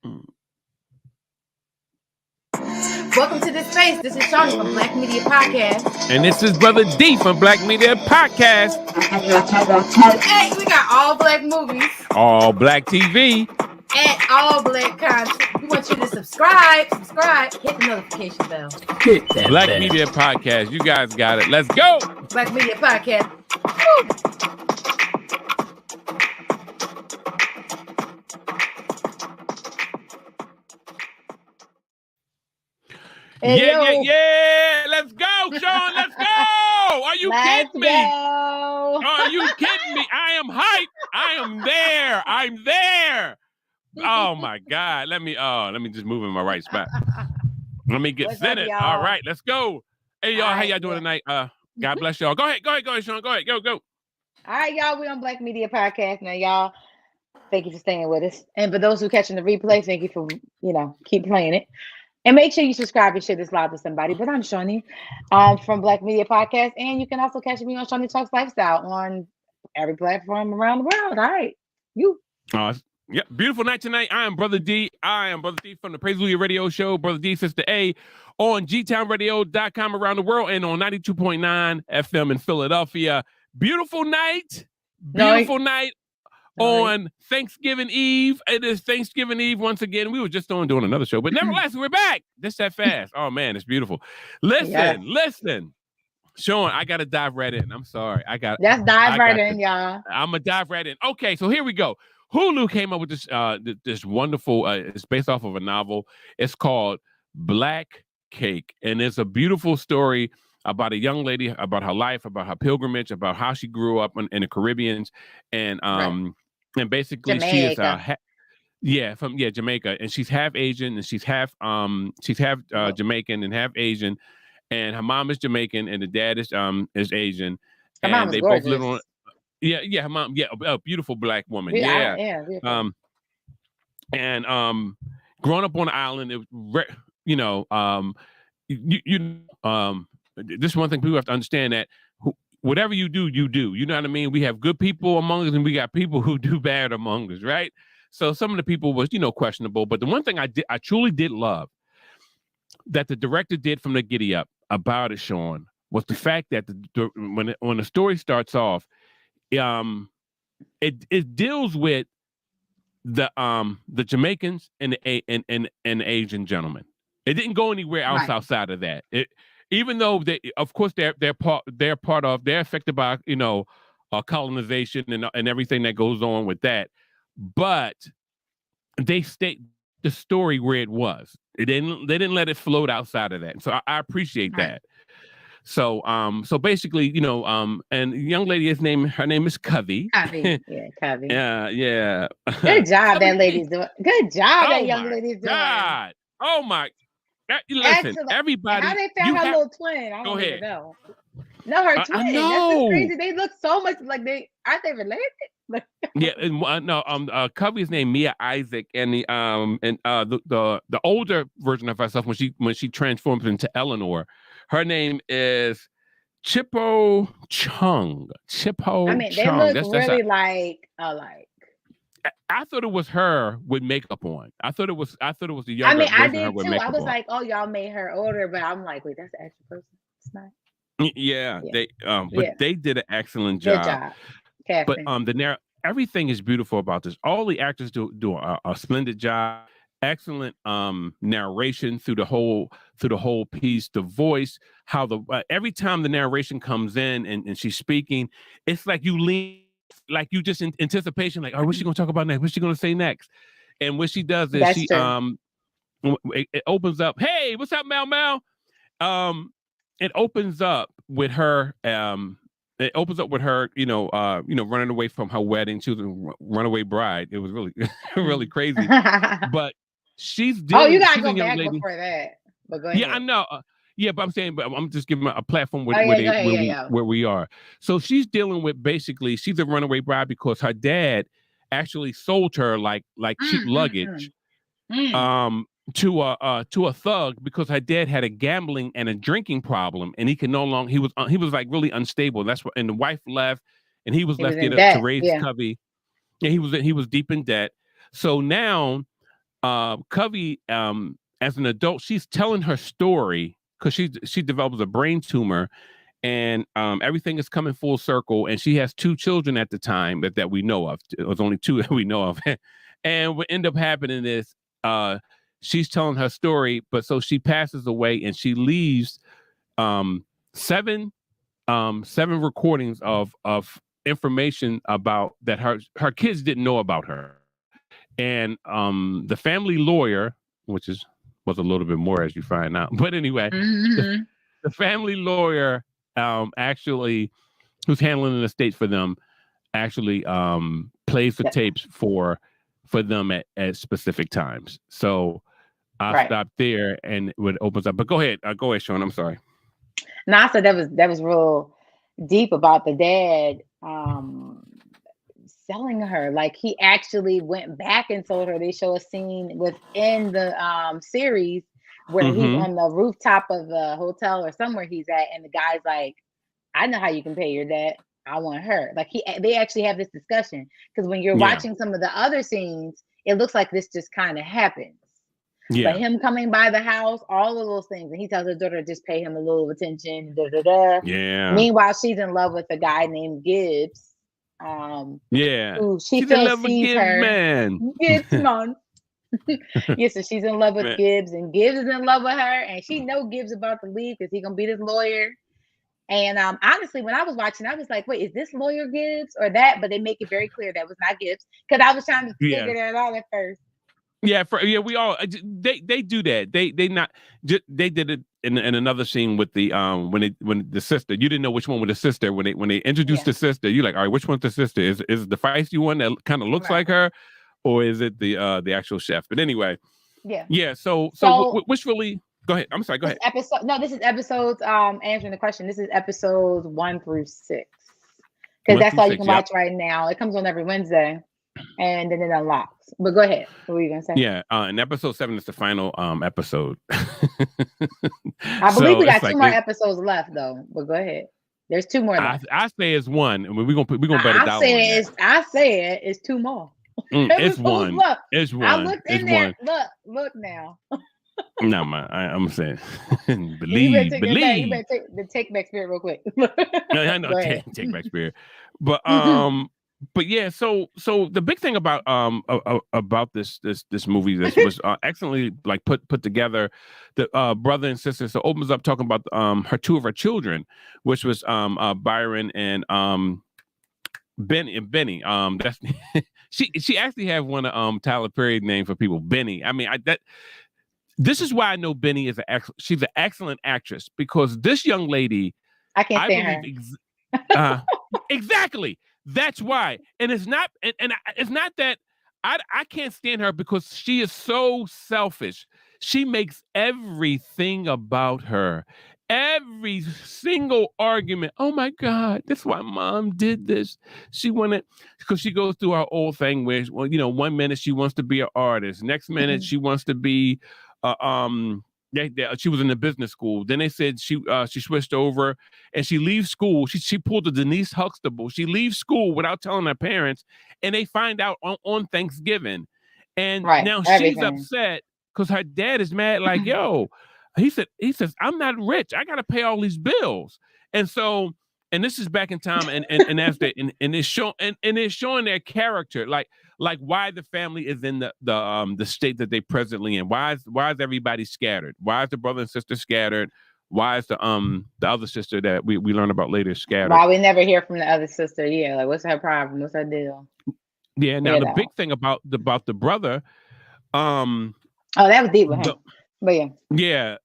Welcome to this space. This is Shoney from Black Media Podcast. And this is Brother D from Black Media Podcast. Hey, we got all black movies. All black TV. And all black content. We want you to subscribe, hit the notification bell. Hit that Black bell. Media Podcast. You guys got it. Let's go. Black Media Podcast. Woo. Yeah. Let's go, Sean. Let's go. Are you kidding me? Are you kidding me? I am hyped. I'm there. Oh my God. Let me just move in my right spot. Let me get centered. All right, let's go. Hey y'all, how y'all doing tonight? God bless y'all. Go ahead, Sean. Go ahead. Go. All right, y'all. We on Black Media Podcast now, y'all. Thank you for staying with us. And for those who catching the replay, thank you for keep playing it. And make sure you subscribe and share this live with somebody. But I'm Shoney from Black Media Podcast. And you can also catch me on Shoney Talks Lifestyle on every platform around the world. All right. You. Yeah, beautiful night tonight. I am Brother D. From the Praise Hallelujah Radio Show. Brother D, Sister A on gtownradio.com around the world and on 92.9 FM in Philadelphia. Beautiful night. On Thanksgiving Eve. It is Thanksgiving Eve once again. We were just doing another show, but nevertheless, we're back. Just that fast. Oh man, it's beautiful. Listen. Sean, I gotta dive right in. I'm sorry. Let's dive right in, y'all. I'm gonna dive right in. Okay, so here we go. Hulu came up with this this wonderful. It's based off of a novel. It's called Black Cake, and it's a beautiful story about a young lady, about her life, about her pilgrimage, about how she grew up in the Caribbean, and and basically Jamaica. She is Jamaica, and she's half Asian and she's half Jamaican and half Asian, and her mom is Jamaican and the dad is Asian, and they both live on. Her mom, a beautiful black woman, and growing up on the island, it this is one thing people have to understand, that whatever you do, you know what I mean? We have good people among us and we got people who do bad among us, right? So some of the people was, questionable, but the one thing I truly did love that the director did from the giddy up about it, Sean, was the fact that when the story starts off, it deals with the Jamaicans and the Asian gentlemen. It didn't go anywhere else outside of that. Even though they're affected by colonization and everything that goes on with that, but they state the story where it was. They didn't let it float outside of that. So I appreciate that. So basically, and the young lady, her name is Covey. Covey. Yeah. Good job, that lady's doing. Good job, that young lady's doing. God. Oh my. Listen, excellent. Everybody. How they found her little twin? I don't even know. No, her twin. I know. That's just crazy. They look so much like aren't they related? Covey's name Mia Isaac, and the older version of herself when she transforms into Eleanor, her name is Chippo Chung. I mean, they look really like. I thought it was her with makeup on. I thought it was the younger version I of her did with too. makeup I was on. like, oh, y'all made her older, but I'm like, wait, that's the actual person. It's not. Yeah. They did an excellent job. Good job. But everything is beautiful about this. All the actors do a splendid job. Excellent narration through the whole piece. The voice, how every time the narration comes in and she's speaking, it's like you lean. Like you just in anticipation, like, oh, what's she gonna talk about next? What's she gonna say next? And what she does is it opens up. Hey, what's up, Mel? It opens up with her. It opens up with her, running away from her wedding. She was a runaway bride. It was really, really crazy. But she's dealing. Oh, you gotta go back before that. But go ahead. Yeah, I know. But I'm saying, I'm just giving a platform where we are. So she's dealing with, basically, she's a runaway bride because her dad actually sold her like cheap luggage to a thug, because her dad had a gambling and a drinking problem, and he was like really unstable. That's what, and the wife left, and he was left to raise Covey. Yeah, he was deep in debt. So now Covey, as an adult, she's telling her story because she develops a brain tumor, and everything is coming full circle. And she has 2 children at the time that we know of. It was only 2 that we know of. And what ended up happening is she's telling her story, but so she passes away and she leaves 7 recordings of information about that her kids didn't know about her. And the family lawyer, which was a little bit more as you find out. But anyway, the family lawyer actually, who's handling the estate for them, actually plays the tapes for them at specific times. So I'll stop there and it opens up. But go ahead, Sean. I'm sorry. No, I said that was real deep about the dad selling her. Like, he actually went back and told her. They show a scene within the series where he's on the rooftop of the hotel or somewhere he's at, and the guy's like, I know how you can pay your debt. I want her. Like, they actually have this discussion, because when you're watching some of the other scenes, it looks like this just kind of happens. Yeah. But him coming by the house, all of those things, and he tells his daughter to just pay him a little attention. Da, da, da. Yeah. Meanwhile, she's in love with a guy named Gibbs. Who she feels sees her. Gibbs, man. Yeah, so she's in love with Gibbs, and Gibbs is in love with her, and she know Gibbs about to leave because he's gonna be this lawyer. And honestly, when I was watching, I was like, wait, is this lawyer Gibbs or that? But they make it very clear that was not Gibbs, because I was trying to figure that out at first. Yeah, we all they do that. They did it in another scene with the when the sister. You didn't know which one was the sister when they introduced the sister. You're like, all right, which one's the sister? Is it the feisty one that kind of looks like her, or is it the actual chef? But anyway, So which really. Go ahead. I'm sorry. Go ahead. This is episodes. Answering the question. This is episodes 1 through 6, because that's all you can watch right now. It comes on every Wednesday, and then it unlocks. But go ahead. What were you gonna say? Yeah, and episode 7 is the final episode. I believe we got 2 more episodes left, though. But go ahead. There's 2 more left. I say it's 1. I mean, we're gonna bet $1. I say it's 2 more. It's 1. It's 1. I looked in there. Look now. No, man. I'm saying, believe. You better take the take back spirit real quick. I know, take back spirit. But but yeah. So the big thing about this movie that was excellently like put together. The brother and sister. So opens up talking about her 2 of her children, which was Byron and Benny. That's she actually had one of Tyler Perry's name for people, Benny. I mean, this is why I know Benny is she's an excellent actress, because this young lady, I can't stand her. Exactly. That's why. And it's not, and it's not that I can't stand her, because she is so selfish. She makes everything about her. Every single argument. Oh my God, that's why mom did this. She wanted, because she goes through her old thing where, well, 1 minute she wants to be an artist. Next minute she wants to be she was in the business school. Then they said she switched over, and she leaves school. She pulled the Denise Huxtable. She leaves school without telling her parents, and they find out on Thanksgiving. And now she's upset because her dad is mad. Like, yo, he says, I'm not rich. I got to pay all these bills. And so, and this is back in time, and as they and it's showing their character, like why the family is in the state that they presently in. Why is everybody scattered? Why is the brother and sister scattered? Why is the other sister that we learn about later scattered? Why we never hear from the other sister? Yeah, like, what's her problem? What's her deal? Yeah. Now the big thing about the brother. Oh, that was deep with him. But yeah.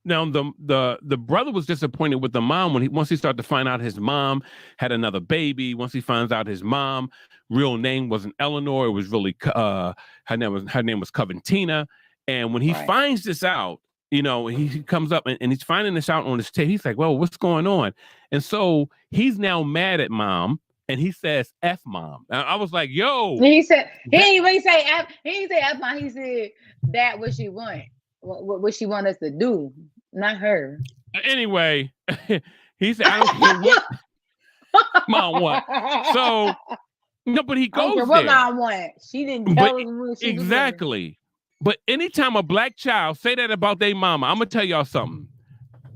Now the brother was disappointed with the mom once he started to find out his mom had another baby. Once he finds out his mom real name wasn't Eleanor, it was really her name was Coventina. And when he finds this out, he comes up and he's finding this out on his tape. He's like, well, what's going on? And so he's now mad at mom, and he says F mom. And I was like, yo. He said he didn't even say F. He didn't say F mom. He said that what she want. What she want us to do, not her. Anyway, he said, I don't care what mom want. No, but he I don't care goes what there. mom wants. She didn't But tell us when she was with her. exactly. But anytime a black child say that about their mama, I'm gonna tell y'all something.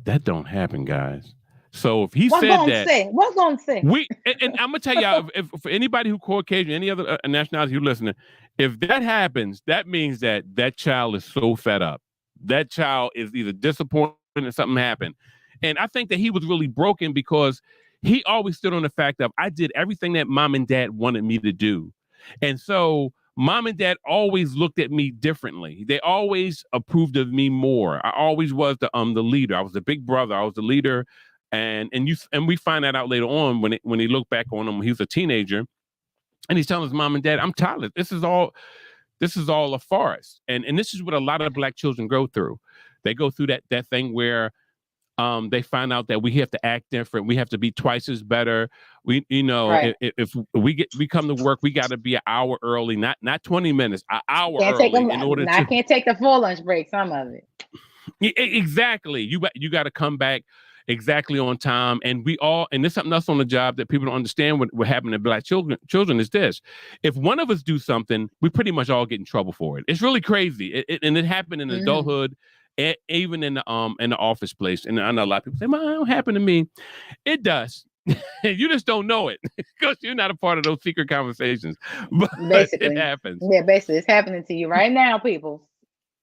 That don't happen, guys. So if he What said gonna that, say? What gonna say? and I'm gonna tell y'all, if for anybody who Caucasian, any other nationality who listening, if that happens, that means that that child is so fed up. That child is either disappointed that something happened, and I think that he was really broken because he always stood on the fact of I did everything that mom and dad wanted me to do, and so mom and dad always looked at me differently. They always approved of me more. I always was the leader. I was the big brother. I was the leader. And we find that out later on when he looked back on him when he was a teenager, and he's telling his mom and dad, "I'm tired. This is all a farce." And this is what a lot of black children go through. They go through that thing where they find out that we have to act different. We have to be twice as better. Right. If we come to work, we got to be an hour early, not 20 minutes, an hour Can't take early them. in order I to can't take the full lunch break. Some of it. exactly. You got to come back exactly on time. And there's something else on the job that people don't understand what happened to black children is this. If one of us do something, we pretty much all get in trouble for it. It's really crazy. And it happened in adulthood, even in the office place. And I know a lot of people say, "Man, it don't happen to me." It does. You just don't know it because you're not a part of those secret conversations. But Basically, it happens. Yeah, basically, it's happening to you right now, people.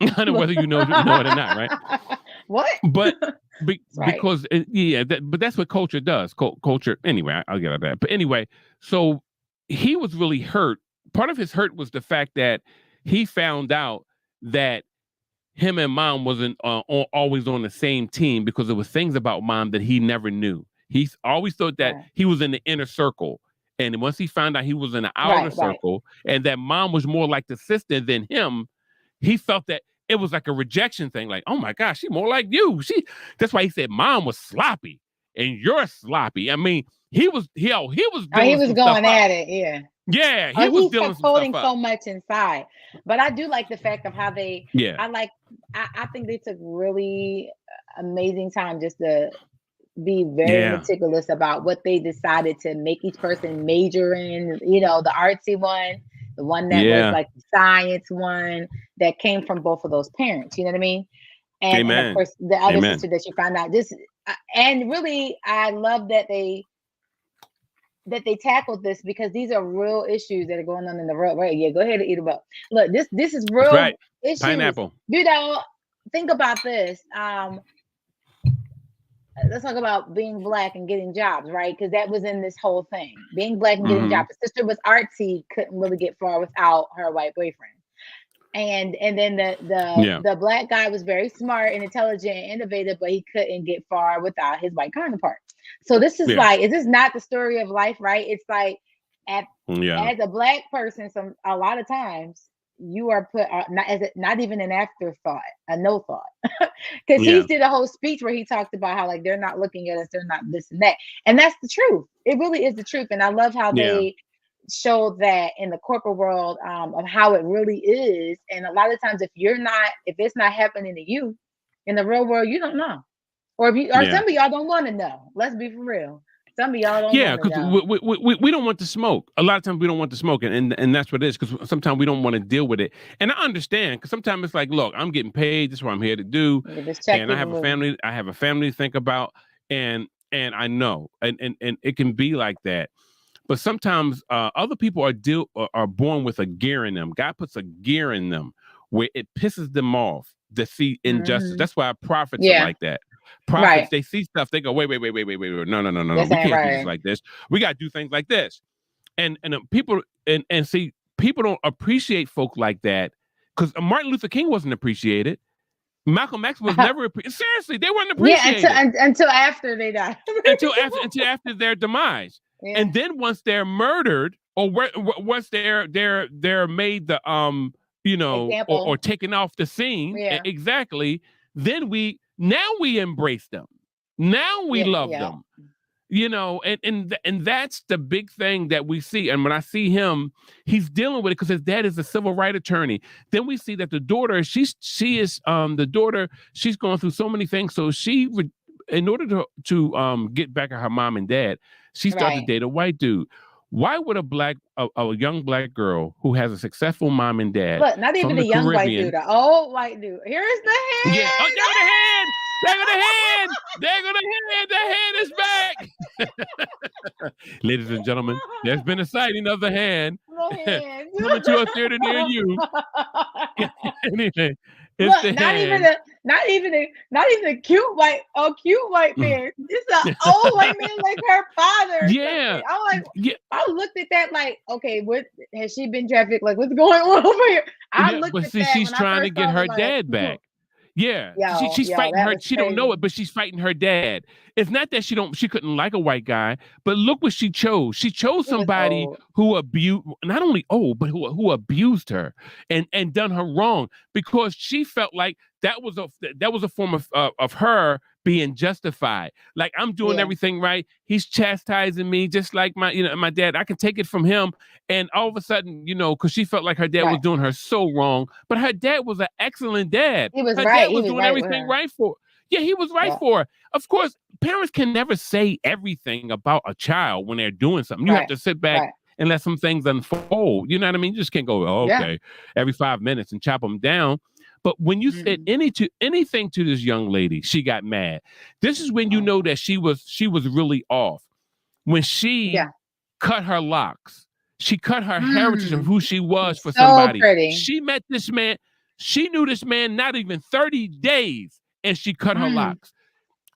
I don't know whether you know it or not, right? What? But right. because but that's what culture does. Culture. Anyway, I'll get out of that. But anyway, so he was really hurt. Part of his hurt was the fact that he found out that him and mom wasn't always on the same team because there was things about mom that he never knew. He always thought that he was in the inner circle. And once he found out he was in the outer circle and that mom was more like the sister than him, he felt that it was like a rejection thing. Like, oh my gosh, she's more like you. That's why he said mom was sloppy and you're sloppy. I mean, he was going at it. Yeah. Yeah, he was dealing holding so much inside. But I do like the fact of how they. Yeah. I think they took really amazing time just to be very meticulous about what they decided to make each person major in. You know, the artsy one, the one that was like the science one that came from both of those parents. You know what I mean? And of course, the other sister that you found out this. And really, I love that they tackled this because these are real issues that are going on in the world. Right? Yeah, go ahead and eat them up. Look, this is real issues. Pineapple. You know, think about this. Let's talk about being black and getting jobs, right? Because that was in this whole thing. Being black and getting jobs. The sister was artsy, couldn't really get far without her white boyfriend. And then the black guy was very smart and intelligent and innovative, but he couldn't get far without his white counterpart. So this is is this not the story of life, right? It's like as a black person, a lot of times you are put not even an afterthought, a no thought. Because he did a whole speech where he talked about how like they're not looking at us, they're not this and that. And that's the truth. It really is the truth. And I love how they showed that in the corporate world of how it really is. And a lot of times if it's not happening to you in the real world, you don't know. Or some of y'all don't want to know. Let's be for real. Some of y'all don't. Yeah, because we don't want to smoke. A lot of times we don't want to smoke, and that's what it is. Because sometimes we don't want to deal with it. And I understand because sometimes it's like, look, I'm getting paid. This is what I'm here to do, and I have a family. I have a family to think about, and I know, and it can be like that. But sometimes other people are born with a gear in them. God puts a gear in them where it pisses them off to see injustice. That's why prophets are like that. Prophets, they see stuff, they go, wait, no, we can't do this like this. We got to do things like this. And people see, people don't appreciate folk like that because Martin Luther King wasn't appreciated. Malcolm X was never seriously, they weren't appreciated. Yeah, until after they died. until after their demise. Yeah. And then once they're murdered or once they're made the or taken off the scene, exactly, then we embrace them. Now we love them. You know, and that's the big thing that we see. And when I see him, he's dealing with it because his dad is a civil rights attorney. Then we see that the daughter, she is the daughter, she's going through so many things. So she would, in order to get back at her mom and dad, she started to date a white dude. Why would a young black girl who has a successful mom and dad Look, not even from the the young white Caribbean? dude, the old white dude. Here's the Yeah. Oh, hand. there go the hand. There go the hand. There go the hand. The hand is back. Ladies and gentlemen, there's been a sighting of the hand coming to a theater near you. Anyway, it's Look, the not even hand. a cute white man. It's an old white man like her father or Yeah. something. I'm like, Yeah. I looked at that like, okay, what has she been trafficked? Like, what's going on over here? I Yeah, looked but at see, that she's when I trying to first get saw it, her like, dad back. Yeah, she's yo, fighting that her. was She don't know crazy. it, but she's fighting her dad. It's not that she couldn't like a white guy, but look what she chose. She chose He was somebody old. who abused, not only old, but who abused her and done her wrong because she felt like that was a form of her being justified. Like I'm doing Yeah, everything right. He's chastising me just like my dad. I can take it from him. And all of a sudden, because she felt like her dad was right. doing her so wrong, but her dad was an excellent dad. He was Her right. dad He was was doing right with everything her. right for her. Yeah, he was right Yeah, for her. Of course, parents can never say everything about a child when they're doing something. You have right, to sit back right. and let some things unfold. You know what I mean? You just can't go, oh, Yeah. okay, every 5 minutes and chop them down. But when you said Mm-mm. anything to this young lady, she got mad. This is when you Oh, know that she was really off. When she yeah. cut her locks. She cut her heritage of Mm. who she was for So somebody. pretty. She met this man. She knew this man not even 30 days and she cut her Mm. locks.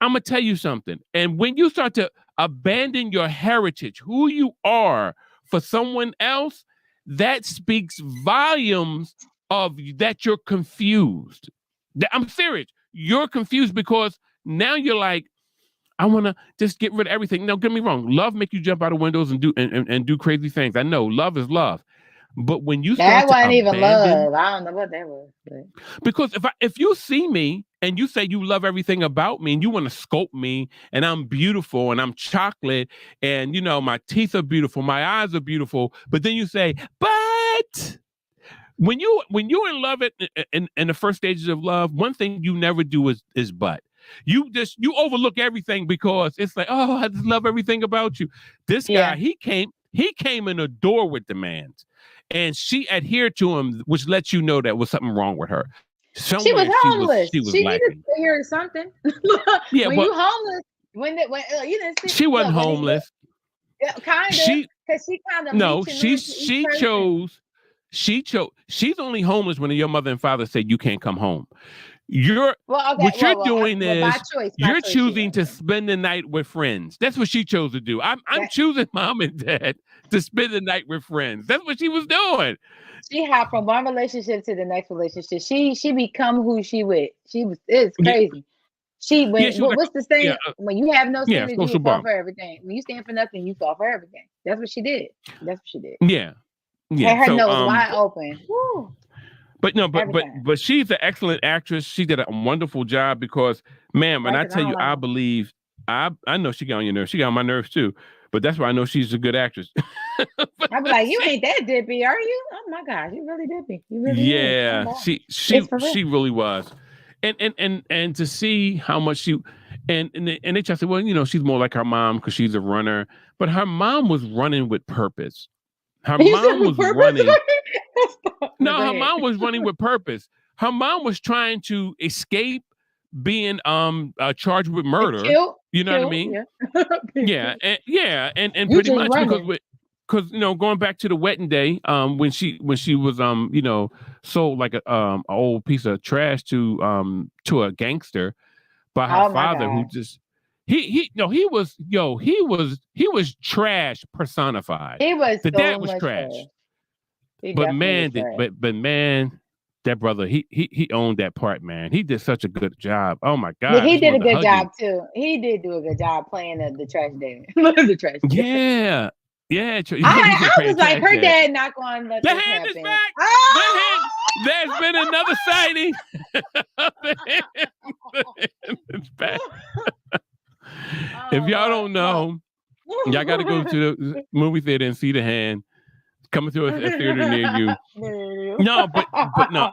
I'm going to tell you something. And when you start to abandon your heritage, who you are for someone else, that speaks volumes of that you're confused. I'm serious. You're confused because now you're like, I want to just get rid of everything. No, get me wrong. Love make you jump out of windows and do crazy things. I know love is love. But when you start That to wasn't even abandon, love. I don't know what that was. But because if you see me and you say you love everything about me and you want to sculpt me and I'm beautiful and I'm chocolate and my teeth are beautiful, my eyes are beautiful, but then you say, but when you're in love in the first stages of love, one thing you never do is but. You overlook everything because it's like, oh, I just love everything about you. This guy, yeah, he came in the door with demands, and she adhered to him, which lets you know that was something wrong with her. she was Somewhere homeless. she was She needed lacking. to hear something. Yeah, When but you homeless, when you didn't see, she wasn't look when he homeless. kind of, She because she kind of no, leeching into each she person. chose. She's only homeless when your mother and father said you can't come home. You're Well, okay, what you're doing well, is by you're choice, she choosing was. to spend the night with friends. That's what she chose to do. I'm That choosing mom and dad to spend the night with friends. That's what she was doing. she hopped from one relationship to the next relationship. She become who she with. It's Yeah, crazy. She yeah, when she was like, what's the yeah, saying? When you have no yeah, standards, you social will fall bump. for everything. When you stand for nothing, you fall for everything. That's what she did. That's what she did. Yeah, yeah. Had her So nose wide open. Woo, but no, every time. but she's an excellent actress. She did a wonderful job because, man, when Right? I Because I tell don't you, like I him. believe I know she got on your nerves. She got on my nerves too. But that's why I know she's a good actress. But I'd be like, you she, ain't that dippy, are you? Oh my gosh, you really dippy. You really is. Calm yeah, down. she It's she for real. she really was. And to see how much she and they try to say, well, she's more like her mom because she's a runner. But her mom was running with purpose. Her You said mom with was purpose. running. No, No, go her ahead. mom was running with purpose. Her mom was trying to escape being charged with murder. You know what I Kill, mean? yeah. And You pretty just much running. because going back to the wedding day, when she was sold like a old piece of trash to a gangster by her Oh my father who God. just he was trash personified. He was The dad so was much trash. trash. He But definitely was man, trash. but man, that brother, he owned that part, man. He did such a good job. Oh my Yeah, God, I he just did a wanted to good hug him. job too. He did do a good job playing the trash dad. The trash dad. Yeah, yeah. He said I paying was like, trash her dad. dad not going to let The this hand is happen. back. The hand. Oh! There's been another sighting. The hand is back. If Oh y'all Lord, don't know, y'all got to go to the movie theater and see the hand coming to a theater near you. No, but no,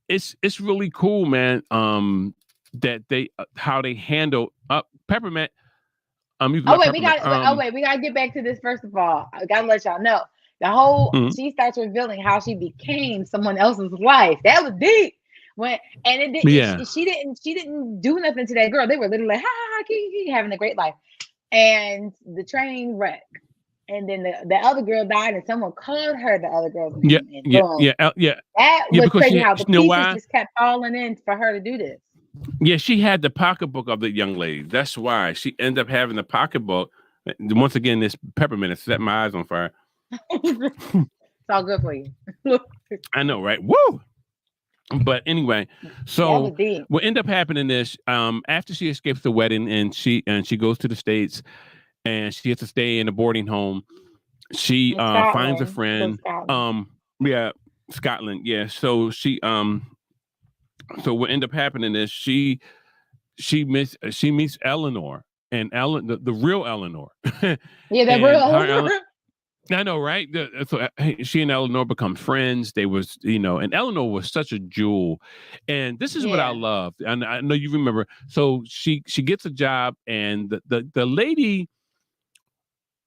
it's really cool, man. That they how they handle Peppermint. You Oh like wait, we peppermint. got. Oh wait, we gotta get back to this first of all. I gotta let y'all know the whole. Mhm. She starts revealing how she became someone else's wife. That was deep. When and it did. Yeah. She didn't do nothing to that girl. They were literally like, ha ha ha, kiki, having a great life. And the train wreck. And then the other girl died, and someone called her the other girl's Yeah. name, and Yeah. boom. Yeah. Yeah. That Yeah. was Because crazy she, how the you know pieces why? just kept falling in for her to do this. Yeah, she had the pocketbook of the young lady. That's why she ended up having the pocketbook. Once again, this peppermint has set my eyes on fire. It's all good for you. I know, right? Woo! But anyway, That was so deep. what ended up happening is, after she escapes the wedding and she goes to the States and she has to stay in a boarding home, she In finds a Scotland. So friend. Scotland. Yeah, Scotland. Yeah. So so what ended up happening is she meets Eleanor, and the real Eleanor. Yeah, that And real. I know, right? So she and Eleanor become friends. They was, and Eleanor was such a jewel. And this is what I Yeah. love. And I know you remember. So she gets a job, and the lady.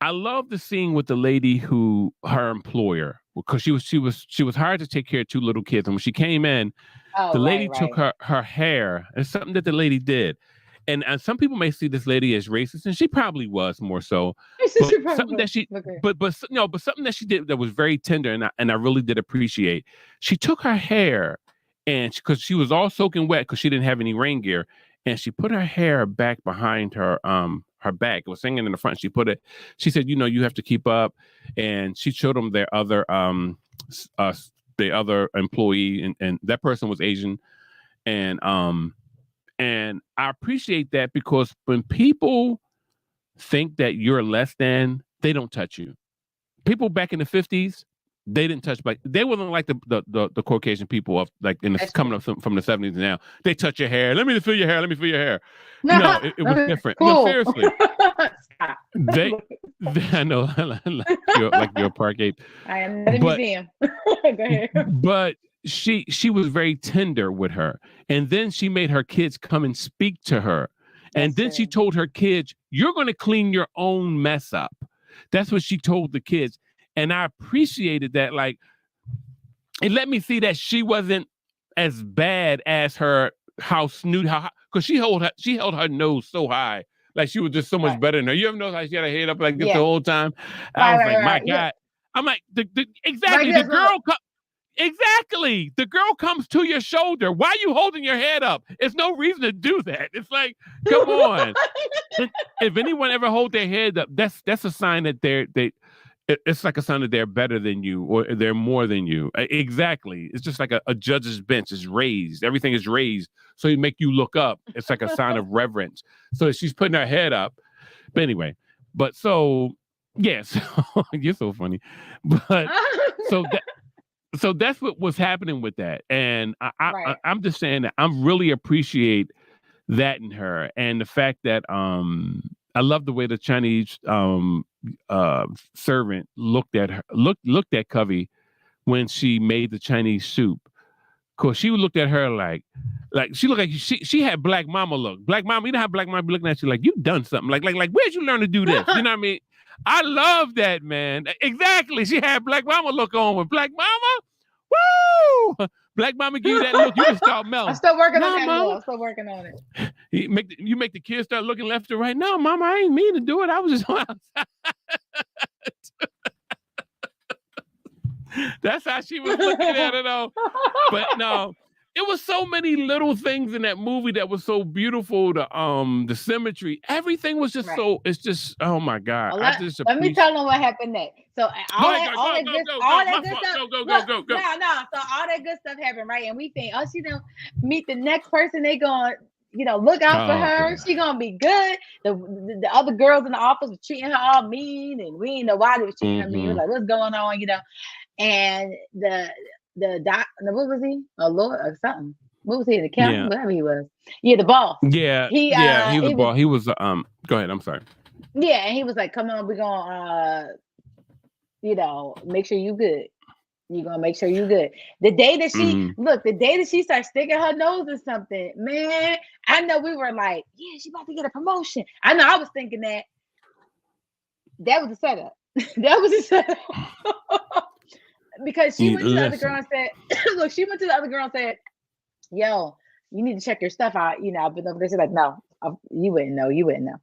I love the scene with the lady who her employer, because she was hired to take care of two little kids, and when she came in, Oh, the lady right, took right. her hair. It's something that the lady did. And some people may see this lady as racist, and she probably was more so. But something that she, Okay. but something that she did that was very tender, and I really did appreciate. She took her hair, and because she was all soaking wet because she didn't have any rain gear, and she put her hair back behind her back. It was hanging in the front. She put it. She said, you have to keep up, and she showed them their other the other employee, and that person was Asian, and I appreciate that, because when people think that you're less than, they don't touch you. People back in the 50s, they didn't touch, like they wasn't like the Caucasian people of like coming up from the 70s. Now they touch your hair. Let me feel your hair. Let me feel your hair. No, it was different. No, Cool. seriously. They I know, like your park ape. I am not a museum. Go ahead. But she was very tender with her, and then she made her kids come and speak to her, and then she told her kids, "You're going to clean your own mess up." That's what she told the kids, and I appreciated that. Like, it let me see that she wasn't as bad as her house snoot, because she held her nose so high. Like she was just so much better than her. You ever know how she had her head up like this the whole time? I was like, my God. Yeah. I'm like, exactly. The girl, exactly. The girl comes to your shoulder. Why are you holding your head up? There's no reason to do that. It's like, come on. If anyone ever hold their head up, that's a sign that it's like a sign that they're better than you, or they're more than you. Exactly. It's just like a judge's bench is raised. Everything is raised. So you make you look up. It's like a sign of reverence. So she's putting her head up. But anyway, so yes, you're so funny. But so that's what was happening with that. And I'm just saying that I'm really appreciate that in her, and the fact that I love the way the Chinese servant looked at Covey when she made the Chinese soup. Cause she looked at her like she looked like she had Black Mama look. Black Mama, you know how Black Mama be looking at you like you've done something. Like where'd you learn to do this? You know what I mean? I love that, man. Exactly. She had Black Mama look on with Black Mama. Woo! Black Mama give you that look, you just start melting. I'm still working on that. I'm still working on it. You make the kids start looking left and right. No, Mama, I ain't mean to do it. I was just outside. That's how she was looking at it, though. But no, it was so many little things in that movie that was so beautiful. The symmetry, everything was just so. It's just, oh my God. Well, let me tell them what happened next. So all that good stuff. No. So all that good stuff happened, right? And we think, she gonna meet the next person. They gonna, look out for her. God. She gonna be good. The other girls in the office were treating her all mean, and we didn't know why they were treating her mean. It was like, what's going on, And the doc, what was he? A lawyer or something? What was he? An accountant? Whatever he was. Yeah, the boss. Yeah, he was the boss. He was go ahead. I'm sorry. Yeah, and he was like, "Come on, we're gonna, make sure you good. You're gonna make sure you good." The day that she started sticking her nose in something, man, I know we were like, "Yeah, she about to get a promotion." I know I was thinking that. That was a setup. That was a setup. Because she went to the other girl Listen, and said, look, she went to the other girl and said, yo, you need to check your stuff out. You know, I've been over there. She's like, no, you wouldn't know. You wouldn't know.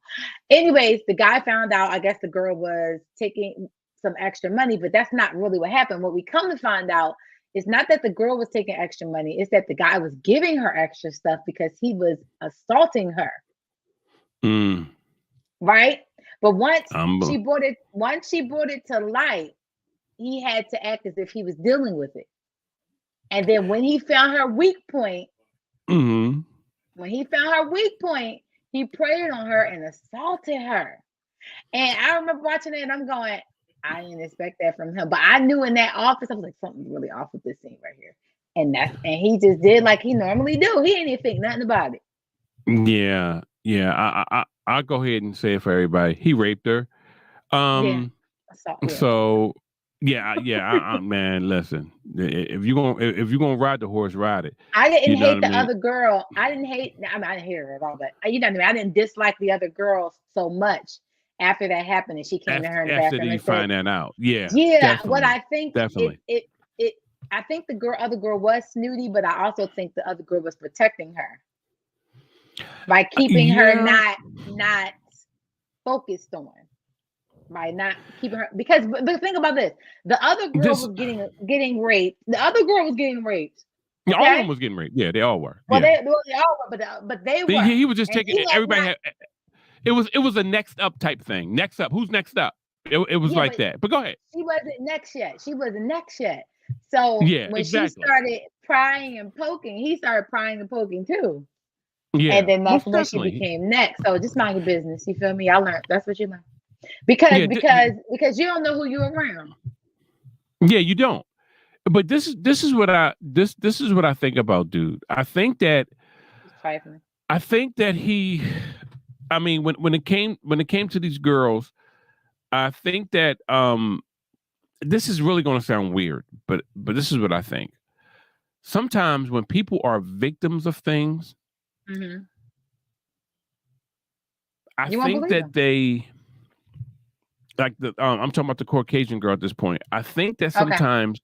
Anyways, the guy found out, I guess the girl was taking some extra money, but that's not really what happened. What we come to find out is not that the girl was taking extra money, it's that the guy was giving her extra stuff because he was assaulting her. mm, Right? But um, once she brought it to light, he had to act as if he was dealing with it. And then when he found her weak point, mm-hmm. he preyed on her and assaulted her. And I remember watching it and I'm going, I didn't expect that from him. But I knew in that office, I was like, something's really off with this scene right here. And he just did like he normally do. He didn't even think nothing about it. Yeah, yeah. I'll go ahead and say it for everybody. He raped her. Yeah. So yeah. Man, listen. If you're gonna ride the horse, ride it. I didn't hate the other girl. I didn't hate. I didn't hate her at all. But you know what I mean. I didn't dislike the other girl so much after that happened, and she came to her in the bathroom. After you find that out, yeah. What I think definitely. I think the other girl was snooty, but I also think the other girl was protecting her by keeping her not focused on. By not keeping her, because but think about this: the other girl was getting raped. The other girl was getting raped. Okay? Yeah, all of them was getting raped. Yeah, they all were. Well, yeah. they all were, but they were. He was just taking everybody. Had, it was a next up type thing. Next up, who's next up? It was like that. But go ahead. She wasn't next yet. So when she started prying and poking, he started prying and poking too. Yeah, and then that's when she became next. So just mind your business. You feel me? I learned. That's what you learned. Because you don't know who you're around. Yeah, you don't. But this is what I think about dude. I think that he, I mean, when it came to these girls, I think that this is really going to sound weird, but this is what I think. Sometimes when people are victims of things, mm-hmm. I think that they. Like I'm talking about the Caucasian girl at this point. I think that sometimes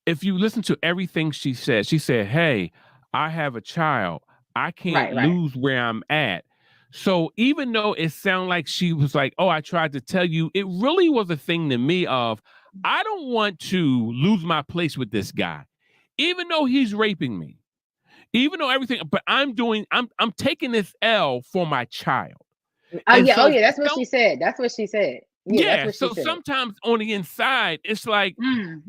if you listen to everything she said, hey, I have a child. I can't lose where I'm at. So even though it sounded like she was like, oh, I tried to tell you, it really was a thing to me of, I don't want to lose my place with this guy, even though he's raping me. Even though everything, but I'm taking this L for my child. Oh yeah, that's what she said. That's what she said. Yeah, so sometimes on the inside, it's like, when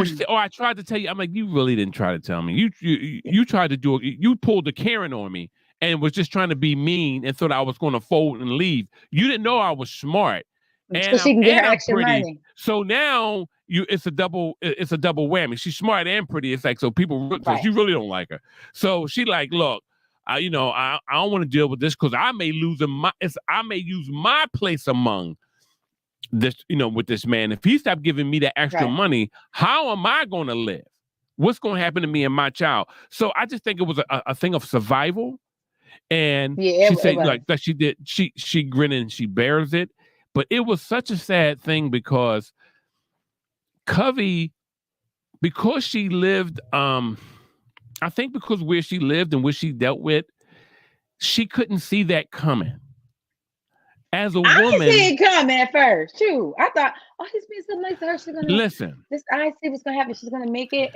she said, oh, I tried to tell you. I'm like, you really didn't try to tell me. You tried to do it. You pulled the Karen on me and was just trying to be mean and thought I was going to fold and leave. You didn't know I was smart. And she can get her extra pretty. Money. So now it's a double whammy. She's smart and pretty. It's like, so people, you really don't like her. So she like, look, I don't want to deal with this because I may use my place among this, with this man. If he stopped giving me that extra money, how am I going to live? What's going to happen to me and my child? So I just think it was a thing of survival. And she said like that she did. She grinned and she bears it. But it was such a sad thing because Covey, because she lived, I think because where she lived and what she dealt with, she couldn't see that coming. As a woman, I see it coming at first too. I thought, oh, he's being so nice to her. She's gonna listen. I see what's gonna happen. She's gonna make it.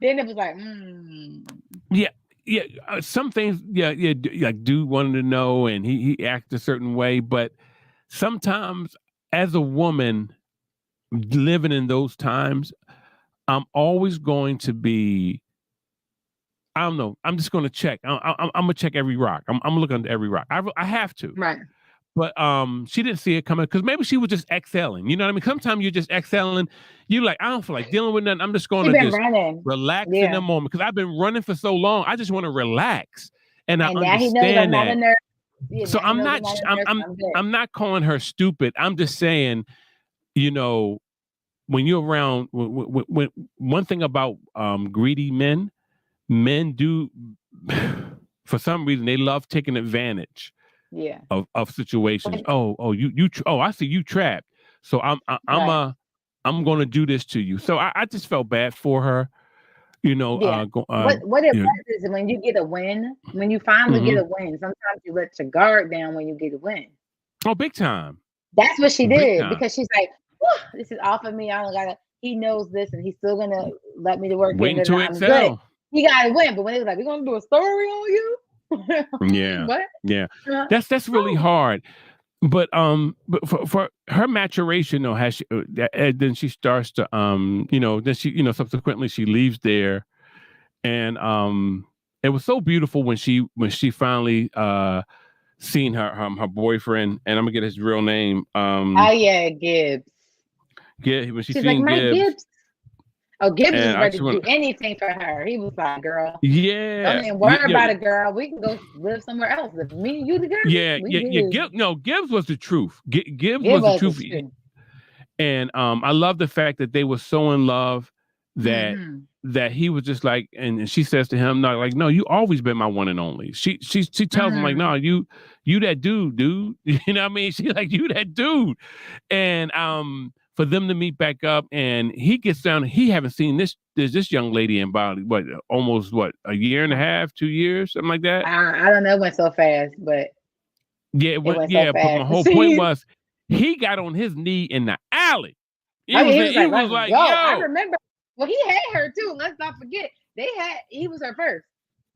Then it was like, yeah. Some things, like dude wanted to know, and he acted a certain way, but sometimes as a woman living in those times, I'm always going to be, I don't know, I'm just going to check. I'm going to check every rock. I'm looking under every rock. I have to. Right. But she didn't see it coming because maybe she was just exhaling. You know what I mean? Sometimes you're just exhaling. You're like, I don't feel like dealing with nothing. I'm just going to just relax in the moment because I've been running for so long. I just want to relax. And I understand that. So I'm not calling her stupid. I'm just saying, when you're around, when one thing about greedy men do, for some reason, they love taking advantage Yeah. of situations. When- I see you trapped. So Right. I'm going to do this to you. So I just felt bad for her, Yeah. What it you know, was is when you get a win, when you finally get mhm. a win, sometimes you let your guard down when you get a win. Oh, big time. That's what she Big did time. because she's like, "Whew, this is off of me. I don't gotta. He knows this, and he's still gonna let me to work it, Waiting and to I'm good. excel. He got to win." But when they was like, "We're gonna do a story on you," Yeah. what? Yeah. Uh, That's really oh, hard. But for her maturation though, has she and then she starts to then she subsequently she leaves there, and it was so beautiful when she finally seen her boyfriend, and I'm gonna get his real name. oh yeah, Gibbs. Yeah, when she She's like, seen "Mike Gibbs, Gibbs." Oh, Gibbs and was I ready just to do went, anything for her. He was like, "Girl, don't yeah, even yeah, worry yeah, about it, girl. We can go live somewhere else. If me and you together, we yeah. good." Gibbs was the truth. Gibbs It was the was truth. the truth. And I love the fact that they were so in love that Mm-hmm. he was just like, and she says to him, no, like, no, you always been my one and only. She tells him like, Mm-hmm. no, you that dude. You know what I mean? She like, you that dude. And for them to meet back up, and he gets down, he haven't seen this young lady in about almost a year and a half, 2 years, something like that. I don't know. It went so fast, but it went so But my fast. whole point was he got on his knee in the alley. Oh yeah, he was He like, was "Let's like, go." I yo. remember. Well, he had her too. Let's not forget. He was her first,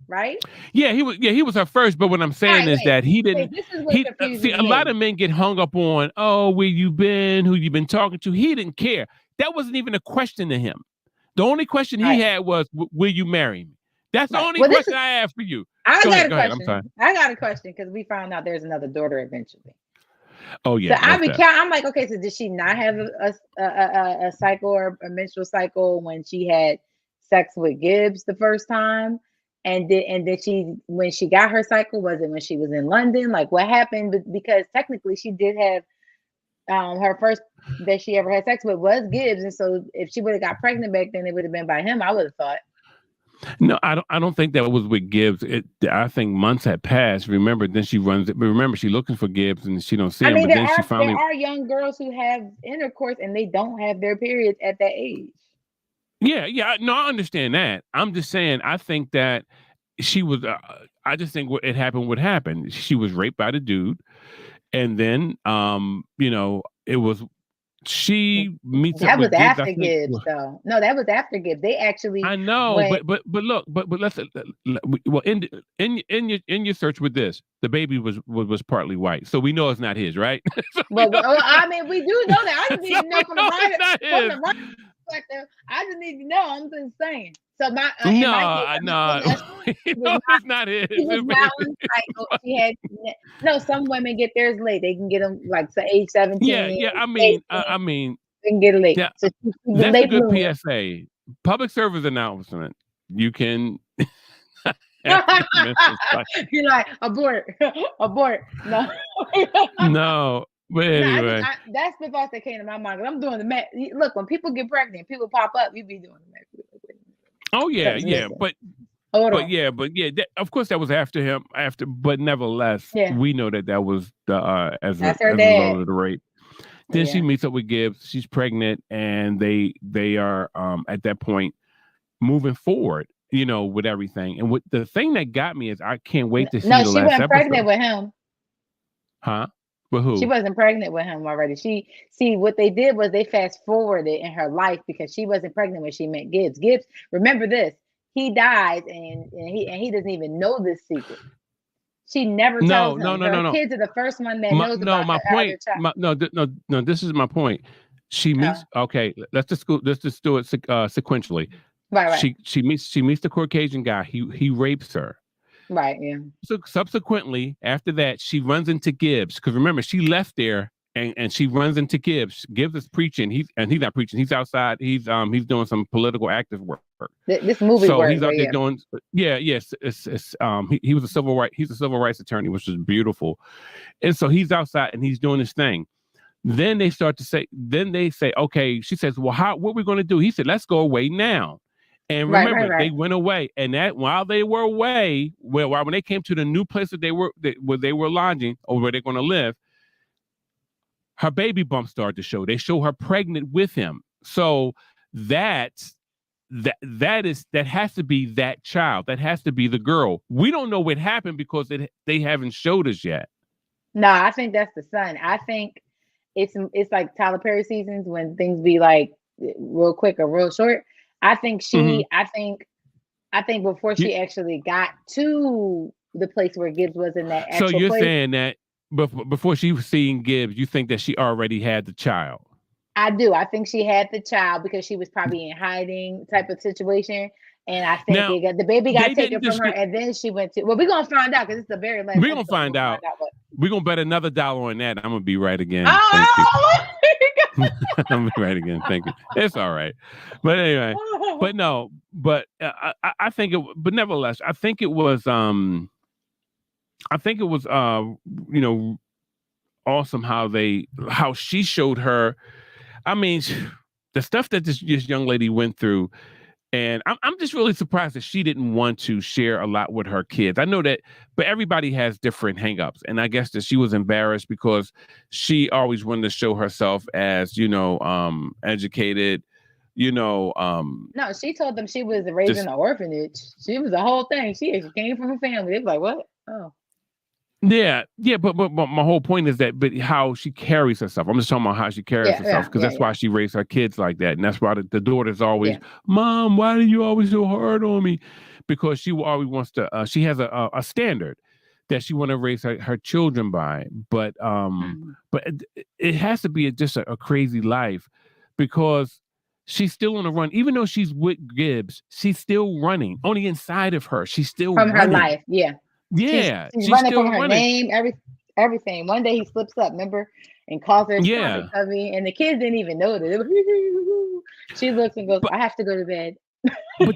right? He was her first. But what I'm All saying right, is wait. that he Wait, didn't. this is what He see confuses a lot me. of men get hung up on, oh, where you been, who you been talking to. He didn't care. That wasn't even a question to him. The only question he Right, had was, will you marry me? That's the right. only Well, this question is. I have for you. I Go got ahead. a Go ahead. I'm sorry. question. I got a question because we found out there's another daughter eventually. Oh So yeah, most definitely. I'm like, okay, so did she not have a cycle or a menstrual cycle when she had sex with Gibbs the first time? And did she, when she got her cycle, was it when she was in London? Like what happened? Because technically she did have her first that she ever had sex with was Gibbs, and so if she would have got pregnant back then, it would have been by him. I would have thought. No, I don't think that was with Gibbs. I think months had passed. Remember, then she runs it. But remember, she's looking for Gibbs and she don't see I him. mean, But then she there finally, are young girls who have intercourse and they don't have their periods at that age. yeah. No, I understand that. I'm just saying. I think that she was. I just think it happened. What happened? She was raped by the dude, and then it was she meets up That was with Gibbs. I after think. Gibbs, though. No, that was after Gibbs. They actually I know, went. but look, but let's well in your search with this, the baby was partly white, so we know it's not his, right? So Well, I mean, we do know that. I just need so to we know know it's not from his. the right perspective. I just need to know. I'm just saying. So No, no, she was no, not. it's not his. She was not on cycle. She had no. Some women get theirs late. They can get them like to age Yeah, 17, yeah. 18. I mean, They can get it late. yeah. So she's a That's a late good bloomer. PSA. Public service announcement. You can after the menstrual cycle. You're like abort, abort. No, No, but no. anyway. That's the thought that came to my mind. 'Cause I'm doing the math. Look, when people get pregnant, people pop up. You be doing the math. Oh yeah, Something's yeah. missing. But Hold But on. yeah, of course that was after him. But nevertheless, Yeah, we know that was the that's her as a result dad. of the rape. Then she Yeah. meets up with Gibbs. She's pregnant, and they are at that point moving forward. With everything. And what the thing that got me is I can't wait to see No, the she last wasn't pregnant episode. with him. Huh? With She who? wasn't pregnant with him already. She see what they did was they fast forwarded in her life because she wasn't pregnant when she met Gibbs. Gibbs, remember this, he dies and he doesn't even know this secret. She never No, tells no, him. no, no, Her no. kids are the first one that knows No, about my her other point. child. No. This is my point. She Oh, meets. Okay, let's just do it sequentially. right, She meets the Caucasian guy. He rapes her. right, yeah. So subsequently, after that, she runs into Gibbs because remember she left there and she runs into Gibbs. Gibbs is preaching. He's not preaching. He's outside. He's doing some political active work. This movie So work, he's but out there yeah. doing yes. He was a civil right. He's a civil rights attorney, which is beautiful. And so he's outside and he's doing his thing. Then they start to say. Then they say, okay. She says, well, what are we going to do? He said, let's go away now. And Right, remember, right, they right. went away, and that while they were away, when they came to the new place where they were lodging or where they're going to live, her baby bump started to show. They show her pregnant with him. So that's that has to be that child. That has to be the girl. We don't know what happened because they haven't showed us yet. No, I think that's the son. I think it's like Tyler Perry seasons when things be like real quick or real short. I think Mm-hmm. I think before she actually got to the place where Gibbs was in that So actual you're place, saying that before she was seeing Gibbs, you think that she already had the child? I do. I think she had the child because she was probably in hiding type of situation. And I think Now the baby got they taken didn't from her, disclose. and then she went to. Well, we're gonna find out because it's the very last We're gonna episode. We're find gonna find out. out what. We're gonna bet another dollar on that. I'm gonna be right again. Thank you. Oh, I'm gonna be right again. Thank you. It's all right. But anyway, but no, but I think it. But nevertheless, I think it was you know awesome how she showed her. I mean, the stuff that this young lady went through. And I'm just really surprised that she didn't want to share a lot with her kids. I know that, but everybody has different hangups. And I guess that she was embarrassed because she always wanted to show herself as, educated, no, she told them she was raised in just an orphanage. She was the whole thing. She came from a family. They was like, what? Oh, yeah, yeah, but my whole point is that, but how she carries herself. I'm just talking about how she carries yeah, herself yeah, because yeah, that's why she raised her kids like that, and that's why the daughter's always, yeah. "Mom, why are you always so hard on me?" Because she always wants to. She has a standard that she want to raise her children by, Mhm. but it has to be just a crazy life because she's still on the run, even though she's with Gibbs. She's still running on the inside of her. She's still From her running. life, yeah. Yeah, She's she's running from still her running. name, everything. One day he slips up, remember, and calls her "Stop it, Yeah. Cubby," and the kids didn't even know that. She looks and goes, But "I have to go to bed."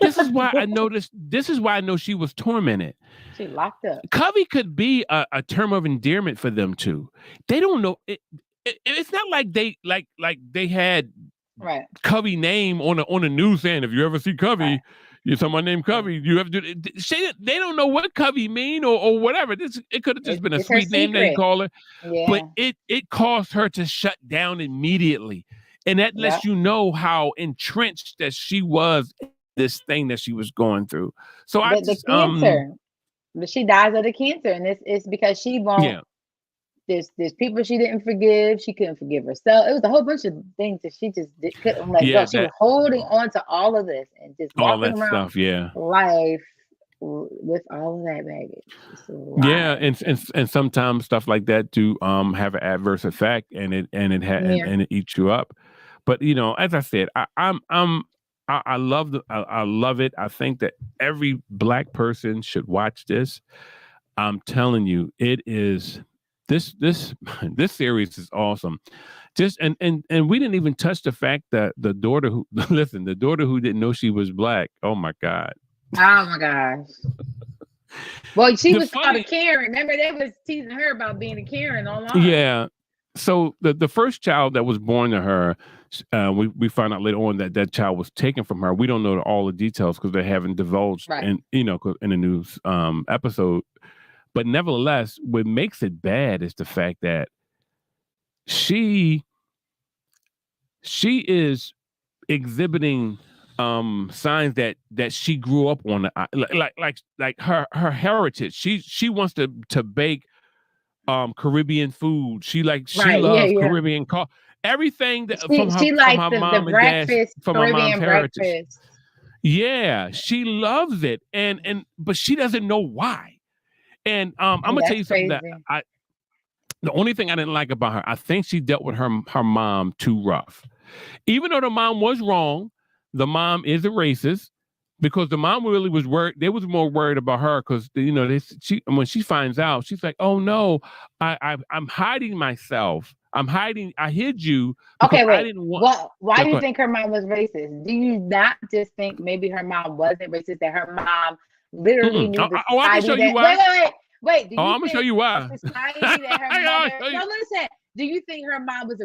this is why I noticed. This is why I know she was tormented. She locked up. Covey could be a term of endearment for them two. They don't know. It's not like they had Right. Covey name on the news saying if you ever see Covey, Right. you're someone named Right. Covey. You have to do. They don't know what Covey mean or whatever. It could have just been a It's her sweet name that he secret. called her, but Yeah. it caused her to shut down immediately, and that Yeah. lets you know how entrenched that she was in this thing that she was going through. So I The just cancer. But she dies of the cancer, and it's because she won't. yeah. There's people she didn't forgive. She couldn't forgive herself. It was a whole bunch of things that she just couldn't let go. Yeah, She was holding on to all of this and just all walking that around stuff. Yeah, life with all of that baggage. It's a yeah, lot. and sometimes stuff like that do have an adverse effect, and Yeah. and it eats you up. But as I said, I love I love it. I think that every black person should watch this. I'm telling you, it is this this series is awesome. Just and we didn't even touch the fact that the daughter who listen, the daughter who didn't know she was black. Oh my God. Oh my gosh. Well, she The was called a funny, Karen. Remember, they was teasing her about being a Karen online. yeah. So the first child that was born to her, we found out later on that that child was taken from her. We don't know all the details because they haven't divulged Right. in in the news episode. But nevertheless, what makes it bad is the fact that she is exhibiting signs that she grew up on the like her heritage. She wants to bake Caribbean food. She Right. Yeah. loves Yeah. Caribbean everything that She from likes her the mom and dad's breakfast, from her mom's Caribbean heritage. breakfast. Yeah, she loves it, and but she doesn't know why. And I'm gonna tell That's you something that crazy. the only thing I didn't like about her, I think she dealt with her mom too rough. Even though the mom was wrong, the mom is a racist because the mom really was worried. They was more worried about her because she when she finds out, she's like, "Oh no, I'm hiding myself. I'm hiding. I hid you because Okay, I wait. didn't want." Well, why Yeah, do go you ahead. think her mom was racist? Do you not just think maybe her mom wasn't racist, that her mom literally Mm-mm. knew the I can show society you that why. wait. Do Oh, you I'm gonna show think you the why. society that her I'll mother show you. no listen, Do you think her mom was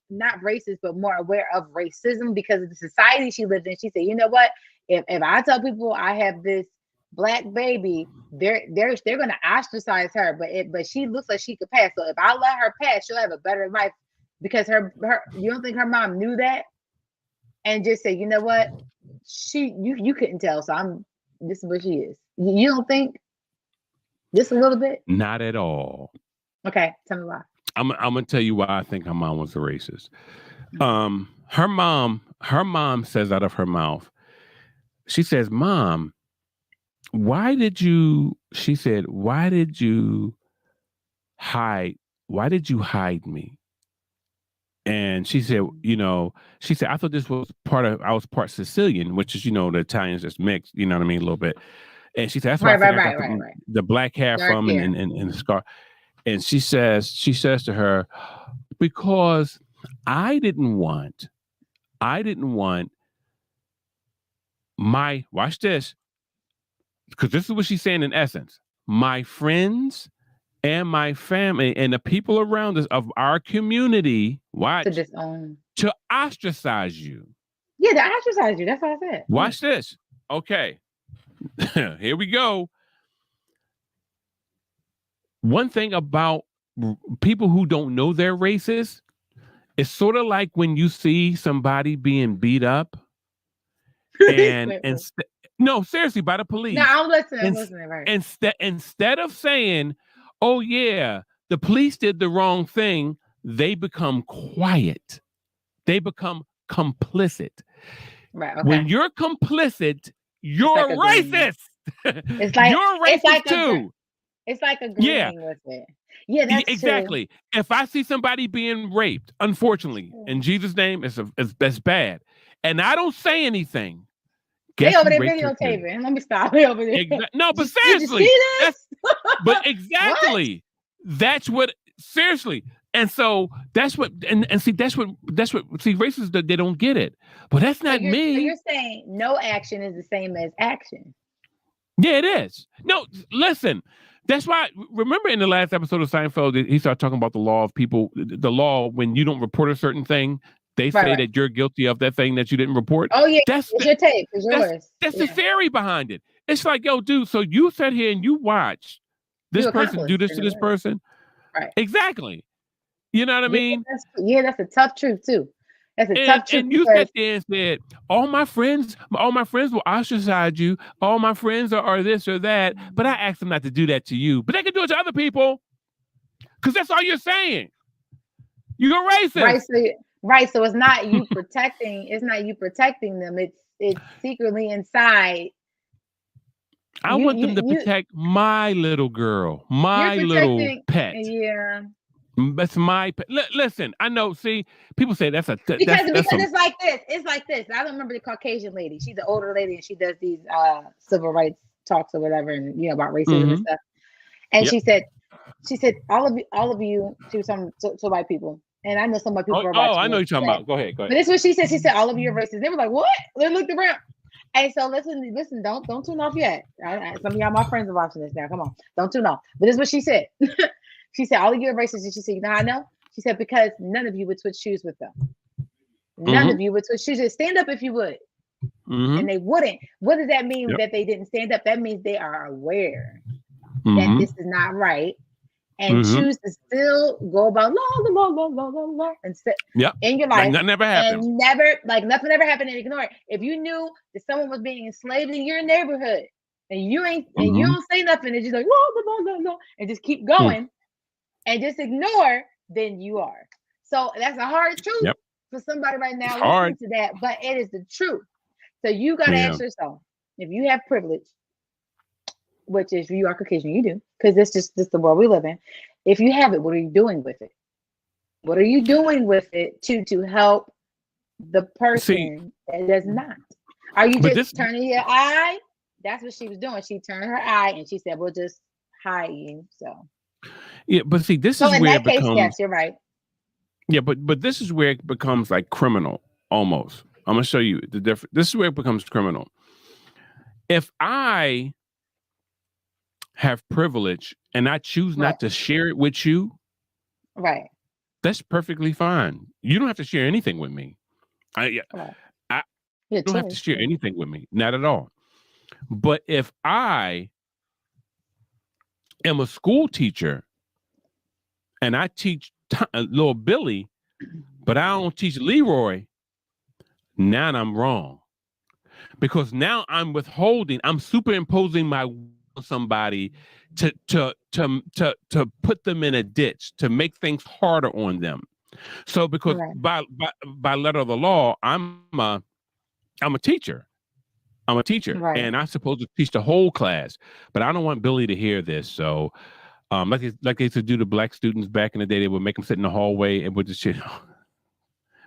not racist, but more aware of racism because of the society she lived in? She said, you know what? If I tell people I have this black baby, they're gonna ostracize her. But she looks like she could pass. So if I let her pass, she'll have a better life because her you don't think her mom knew that and just said, you know what? You couldn't tell, so this is what she is. You don't think just a little bit? Not at all. Okay, tell me why. I'm gonna tell you why I think her mom was a racist. Her mom says out of her mouth, she says, "Mom, why did you hide me?" And she said, I thought this was I was part Sicilian, which is, the Italians just mixed, you know what I mean, a little bit. And she said, that's why I got the black hair Dark from hair. and the scar. And she says to her, because I didn't want watch this, because this is what she's saying in essence, my friends and my family and the people around us of our community, to ostracize you. Yeah, to ostracize you. That's what I said. Watch this. Okay. Here we go. One thing about people who don't know they're racist, it's sort of like when you see somebody being beat up and no, seriously, by the police. No, I'm listening. Right. Instead of saying, oh yeah, the police did the wrong thing, they become quiet. They become complicit. Right. Okay. When you're complicit, you're racist. It's like you're racist too. It's like agreeing with it. Yeah, that's exactly. True. If I see somebody being raped, unfortunately, in Jesus' name, that's bad, and I don't say anything. They over there videotaping. Let me stop. They over there. No, but seriously, but exactly. That's what. Seriously, and so that's what. And see, that's what. See, racists, they don't get it. But that's not me. So you're saying no action is the same as action. Yeah, it is. No, listen. That's why, remember in the last episode of Seinfeld, he started talking about the law when you don't report a certain thing, they say that you're guilty of that thing that you didn't report. Oh, yeah. It's your tape. It's yours. That's the theory behind it. It's like, yo, dude, so you sat here and you watched this person do this to this person? Right. Exactly. You know what I mean? That's a tough truth, too. That's a tough truth. And you sat there and said, all my friends will ostracize you. All my friends are this or that. But I asked them not to do that to you. But they can do it to other people. Because that's all you're saying. You're racist. Right. So it's not you protecting. It's not you protecting them. It's secretly inside. I want them to protect my little girl, my little pet. Yeah. That's my listen. I know. See, people say because it's like this. It's like this. I don't remember the Caucasian lady. She's an older lady, and she does these civil rights talks or whatever, and about racism and stuff. And she said, all of you. She was talking to white people, and I know some white people are watching. Oh, I know you're talking about. Go ahead. But this is what she said. She said, all of you are racist. They were like, what? They looked around. And so listen. Don't tune off yet. Some of y'all, my friends, are watching this now. Come on, don't tune off. But this is what she said. She said, all of you are racist. And she said, you know how I know? She said, because none of you would switch shoes with them. None of you would switch shoes. Just stand up if you would. And they wouldn't. What does that mean that they didn't stand up? That means they are aware that this is not right and choose to still go about la and sit in your life. Like nothing ever happened. And nothing ever happened and ignore it. If you knew that someone was being enslaved in your neighborhood and you ain't and you don't say nothing, and just like and just keep going. And just ignore, then you are. So that's a hard truth for somebody right now listening to that, but it is the truth. So you got to ask yourself, if you have privilege, which is you are Caucasian, you do, because this is the world we live in. If you have it, what are you doing with it? What are you doing with it to help the person that does not? Are you just turning your eye? That's what she was doing. She turned her eye and she said, we'll just hide you. So. Yeah, but see, this is where it becomes. Yes, you're right. Yeah, but this is where it becomes like criminal almost. I'm gonna show you the difference. This is where it becomes criminal. If I have privilege and I choose not to share it with you, right? That's perfectly fine. You don't have to share anything with me. I Right. I Your don't have to choice. share Yeah. anything with me, not at all. But if I am a school teacher and I teach little Billy, but I don't teach Leroy, now I'm wrong because now I'm superimposing my will on somebody to put them in a ditch to make things harder on them. So because Right. by letter of the law, I'm a teacher. I'm a teacher, Right. and I'm supposed to teach the whole class. But I don't want Billy to hear this. So, like they used to do to black students back in the day, they would make them sit in the hallway and would just shit.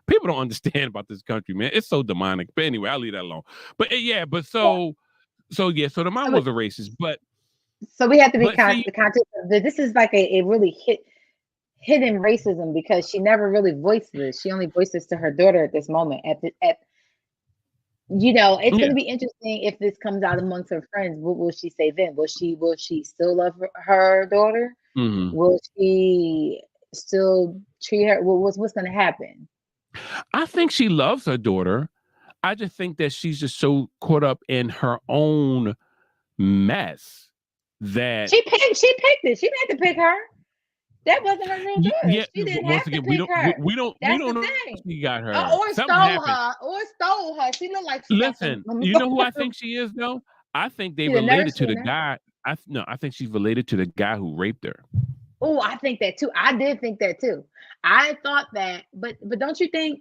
People don't understand about this country, man. It's so demonic. But anyway, I'll leave that alone. But yeah, but so the mom So, was a racist, so we have to be but see, the context of this. This is like a really hidden racism because she never really voiced this. She only voiced this to her daughter at this moment. At it's going yeah, to be interesting if this comes out amongst her friends. What will she say then? Will she still love her daughter? hmm Will she still treat her? What's going to happen? I think she loves her daughter. I just think that she's just so caught up in her own mess that She picked it. She didn't have to pick her. That wasn't her real daughter. yeah. She didn't Once have to again, pick her. we That's don't the know thing. if she got her. Or Something happened. stole her. She looked like she got some. Listen, you know who I think she is though? I think they She the related nurse. to She the the nurse. guy. I think she's related to the guy who raped her. Oh, I think that too. I did think that too. I thought that, but don't you think?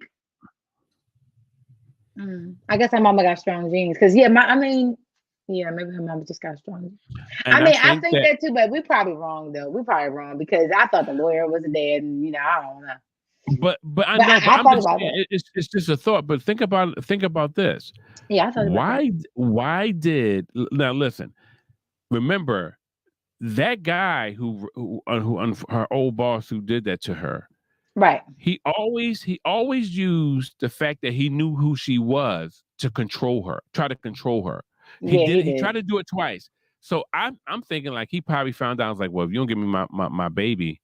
I guess her mama got strong genes because yeah, maybe her mama just got strong. And I I think think that that too, but we probably wrong though. We probably wrong because I thought the lawyer was dead, and I don't know. but I But know, but I I'm thought just about saying that. it's just a thought. But think about this. Yeah, I thought about that. Why did now listen, remember that guy who her old boss who did that to her, Right. he always used the fact that he knew who she was to try to control her. Yeah, he He tried did. to do it twice. So I'm thinking like he probably found out. I was like, well, if you don't give me my baby,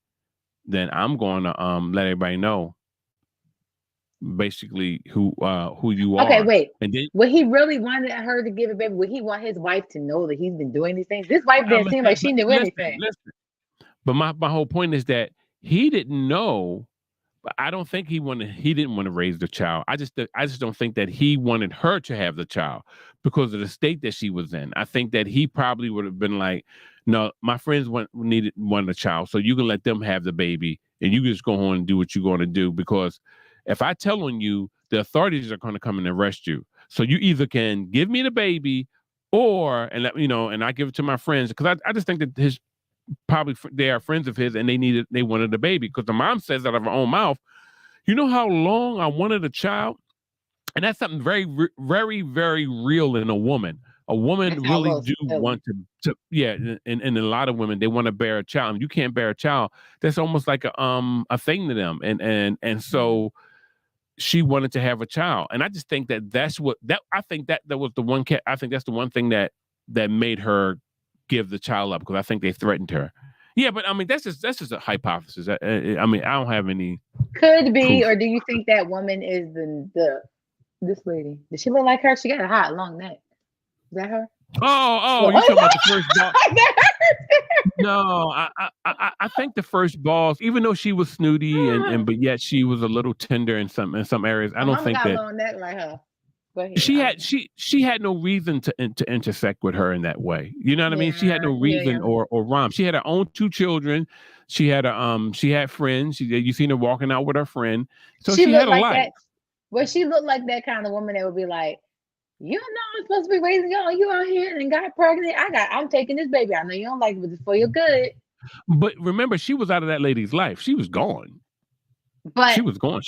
then I'm going to let everybody know basically who you Okay, are. wait. And then Would he really wanted her to give a baby? Would he want his wife to know that he's been doing these things? This wife I'm didn't gonna seem say, like she but knew anything. listen. But my whole point is that he didn't know. I don't think he didn't want to raise the child. I just don't think that he wanted her to have the child because of the state that she was in. I think that he probably would have been like, no, my friends wanted a child, so you can let them have the baby and you just go on and do what you're going to do, because if I tell on you, the authorities are going to come and arrest you. So you either can give me the baby and I give it to my friends, because I just think that his probably they are friends of his and they wanted a baby, because the mom says out of her own mouth, you know how long I wanted a child? And that's something very, very, very real in a woman. A That woman sounds a really little do silly. want yeah, and a lot of women, they want to bear a child. And you can't bear a child. That's almost like a thing to them. And Mm. so she wanted to have a child. And I just think I think that was the one I think that's the one thing that made her give the child up, because I think they threatened her. Yeah, but I mean that's just a hypothesis. I mean I don't have any Could be, proof. or do you think that woman is the this lady? Does she look like her? She got a hot long neck. Is that her? Oh, Well, you talking about the first ball? is that No, I think the first balls, even though she was snooty her? but yet she was a little tender in some areas. I My don't mama think got a that long neck like her. Go ahead. she had she had no reason to intersect with her in that way. You know what I mean? She had Yeah, no yeah, yeah. reason or rhyme. She had her own two children. She had friends. You seen her walking out with her friend. So She she had looked a like life. that. Well, she looked like that kind of woman that would be like, you know, I'm supposed to be raising y'all. You out here and got pregnant. I'm taking this baby. I know you don't like it, but it's for your good. But remember, she was out of that lady's life. She was gone. She But was gone.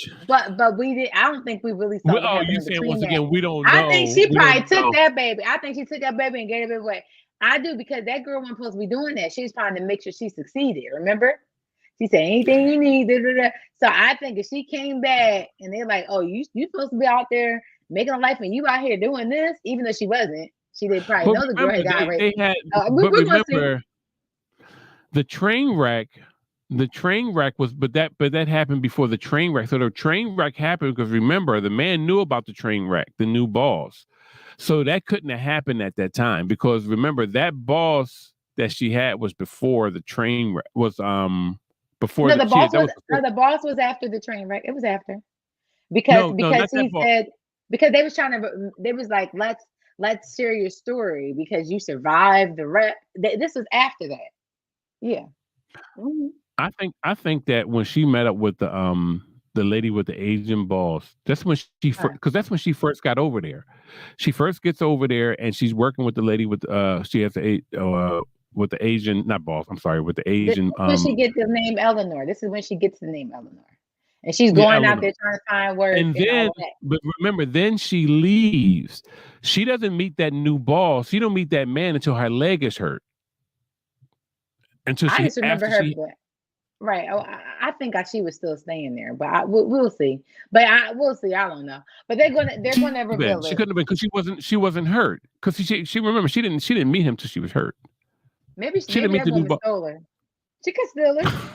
we did. I don't think we really saw what Oh, happened you in saying between once that. again, we don't I think know. she We probably don't took know. that baby. I think she took that baby and gave it away. I do, because that girl wasn't supposed to be doing that. She was trying to make sure she succeeded. Remember? She said anything you need. Da, da, da. So I think if she came back and they're like, "Oh, you supposed to be out there making a life, and you out here doing this," even though she wasn't, she did probably But know the girl remember, had got raped. they had. We But we gonna see. remember, the train wreck the train wreck was, but that happened before the train wreck. So the train wreck happened because remember, the man knew about the train wreck, the new boss. So that couldn't have happened at that time because remember that boss that she had was before the train wreck was before No, the the boss that was was before, no, the boss was after the train wreck. It was after no, because not that he boss. said because they was trying to they was like let's share your story because you survived the wreck. This was after that. Yeah. Mhm. I think that when she met up with the lady with the Asian boss, that's when she Huh. because that's when she first got over there. She first gets over there and she's working with the lady with she has with the Asian not boss. I'm sorry, with the This Asian is when she gets the name Eleanor. This is when she gets the name Eleanor. And she's yeah, going out Eleanor. there trying to find work And and all then, of that. but remember, then she leaves. She doesn't meet that new boss. You don't meet that man until her leg is hurt. Until I she just remember after her, she but right. Oh, I think she was still staying there, but we'll see. But we'll see. I don't know. But they're gonna been. reveal She it. couldn't have been because she wasn't hurt. Because she remember she didn't meet him till she was hurt. She didn't Maybe meet that the new woman boss. stole her. She could steal her.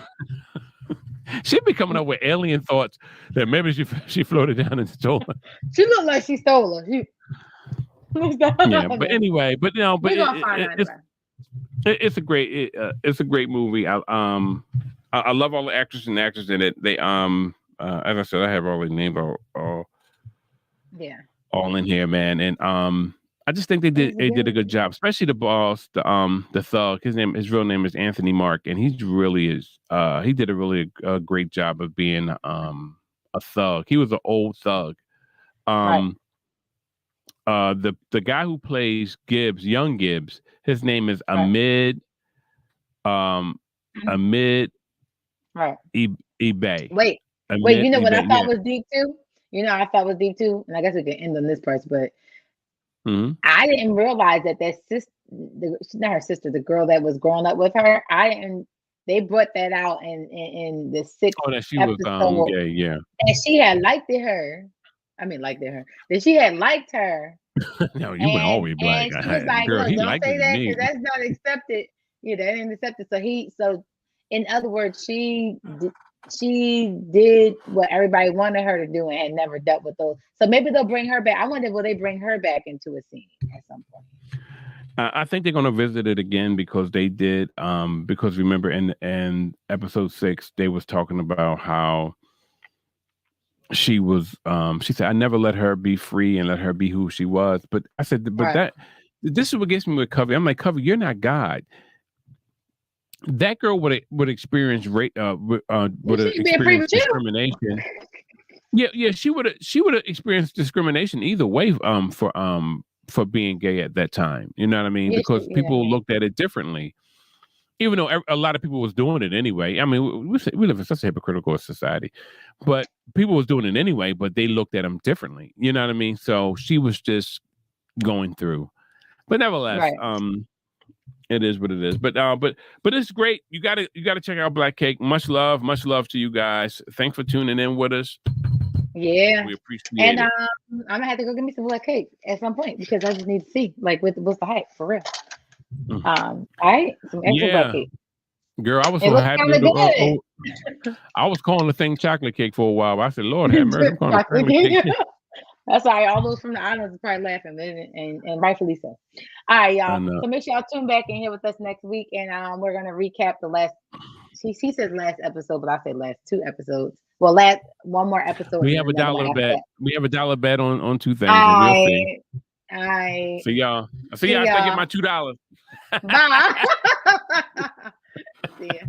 She'd be coming up with alien thoughts that maybe she floated down and stole her. She looked like she stole her. Yeah, but anyway, but but We're gonna find out about it's a great movie. I love all the actors and actors in it. They as I said, I have all the names yeah. all in here, man. And I just think they did a good job, especially the boss, the thug. His real name is Anthony Mark, and he did a really great job of being a thug. He was an old thug. Right. The guy who plays Gibbs, young Gibbs, his name is Right. Ahmed Right. eBay. Wait. Ahmed You know what I eBay, thought yeah. was deep too? I thought was deep too, and I guess we can end on this part, but Hmm. I didn't realize that sister, she's not her sister, the girl that was growing up with her. I didn't. They brought that out in the sixth Oh, that she was episode, gay, yeah. and she had liked her. I mean, liked her. That she had liked her, No, you went all the and way black. she was like, Girl, "Look, he don't liked say it to that me. because that's not accepted. Yeah, that ain't accepted." So in other words, she did what everybody wanted her to do and had never dealt with those. So maybe they'll bring her back. I wonder will they bring her back into a scene at some point? I think they're gonna visit it again because they did because remember in episode 6 they was talking about how she said I never let her be free and let her be who she was. But I said, but Right. this is what gets me with Covey. I'm like, Covey, you're not God. That girl would experience would have She being experienced premature. discrimination. Yeah, she would have experienced discrimination either way for being gay at that time. You know what I mean? Yeah, Because people looked at it differently. Even though a lot of people was doing it anyway. I mean, we live in such a hypocritical society, but people was doing it anyway, but they looked at them differently. You know what I mean? So she was just going through. But nevertheless, right. it is what it is. But it's great. You gotta check out Black Cake. Much love to you guys. Thanks for tuning in with us. Yeah. We appreciate And it. I'm gonna have to go get me some black cake at some point because I just need to see like what's the hype for real. All right, some extra black cake. Girl, I was It so looks happy. kind of good. I was calling the thing chocolate cake for a while. I said, Lord have mercy, I'm calling it chocolate cake. That's why all those from the islands are probably laughing, and rightfully so. All right, y'all. So make sure y'all tune back in here with us next week, and we're gonna recap the last. She says last episode, but I say last 2 episodes. Well, one more episode. We have a dollar bet. We have a dollar bet on 2 things, and we'll see. All right. See y'all. See y'all. I get my $2. Bye. See ya.